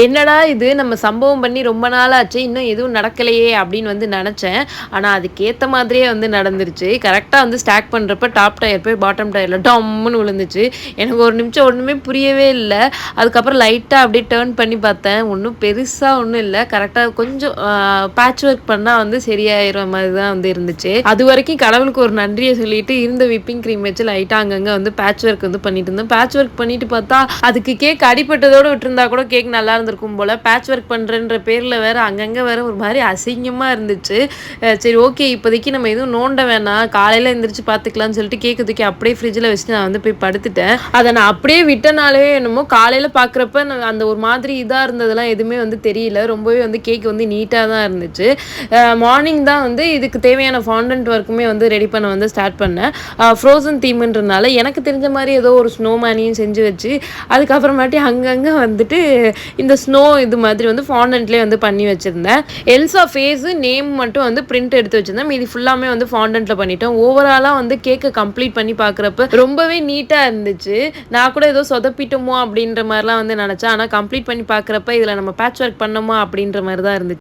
என்னடா இது நம்ம சம்பவம் பண்ணி ரொம்ப நாள் ஆச்சு. இன்னும் எதுவும் நடக்கலையே அப்படின்னு வந்து நெனச்சேன். ஆனா அதுக்கேத்த மாதிரியே வந்து நடந்துருச்சு. கரெக்ட்டா வந்து ஸ்டாக் பண்றப்ப டாப் டயர் போய் பாட்டம் டயர்ல டம்முன்னு விழுந்துச்சு. எனக்கு ஒரு நிமிஷம் ஒண்ணுமே புரியவே இல்ல. அதுக்கப்புறம் லைட்டா அப்படியே டர்ன் பண்ணி பார்த்தேன். ஒண்ணும் பெருசா ஒண்ணும் இல்ல. கரெக்ட்டா கொஞ்சம் பேட்ச் ஒர்க் பண்ணா வந்து சரியாயிற மாரி தான் வந்து இருந்துச்சு. அதுவரைக்கும் கடவுளுக்கு ஒரு நன்றிய சொல்லிட்டு இருந்த விப்பிங் கிரீம் வச்சு லைட்டா அங்கங்க வந்து பேட்ச் ஒர்க் வந்து பண்ணிட்டு இருந்தேன். பேட்ச் ஒர்க் பண்ணிட்டு பார்த்தா, அதுக்கு கேக் அடிபட்டதோட விட்டுருந்தா கூட கேக் நல்லா இருந்திருக்கும் போல. பேட்ச் ஒர்க் பண்றேன்ற பேர்ல வேற அங்கங்க வேற ஒரு மாரி அசிங்கமா இருந்துச்சு. சரி ஓகே இப்போதைக்கு நம்ம எதுவும் நோண்ட வேணாம். காலையில எந்திரிச்சு பார்த்துக்கலாம்னு சொல்லிட்டு கேக்க தூக்கி அப்படியே ஃப்ரிட்ஜ்ல வச்சுட்டு நான் வந்து போய் படுத்துட்டேன். அத நான் அப்படியே விட்டனாலயோ என்னமோ காலையில பார்க்குறப்ப அந்த ஒரு மாதிரி இதா இருந்ததெல்லாம் எதுவுமே வந்து தெரியல. ரொம்பவே வந்து கேக் வந்து நீட்டா தான் இருந்துச்சு. மார்னிங் தான் வந்து இதுக்கு தேவையான ஃபாண்டன்ட் ஒர்க்குமே வந்து ரெடி பண்ண வந்து ஸ்டார்ட் பண்ணேன். ஃப்ரோசன் தீம்ன்றனால எனக்கு தெரிஞ்ச மாரி ஏதோ ஒரு ஸ்னோ மேனையும் செஞ்சு வச்சு, அதுக்கப்புறமாட்டி அங்கங்க வந்துட்டு இந்த ஸ்னோ இது மாதிரி வந்து ஃபாண்டன்ட்லேயே வந்து பண்ணி வச்சிருந்தேன். எல்சா ஃபேஸு, நேம் மட்டும் வந்து பிரிண்ட் எடுத்து வச்சிருந்தேன். மீதி ஃபுல்லாமே வந்து ஃபாண்டன்ட்ல பண்ணிட்டேன். ஓவராலா வந்து கேக்க கம்ப்ளீட் பண்ணி பார்க்குறப்ப ரொம்பவே நீட்டா இருந்துச்சு. நான் கூட ஏதோ சொதப்பிட்டோமோ அப்படின்ற மாரிலாம் வந்து நெனச்சேன். ஆனா கம்ப்ளீட் பண்ணி பார்க்குறப்ப, இதில நம்ம பேட்ச் ஒர்க் பண்ணோமா அப்படின்ற மாரி தான் இருந்துச்சு.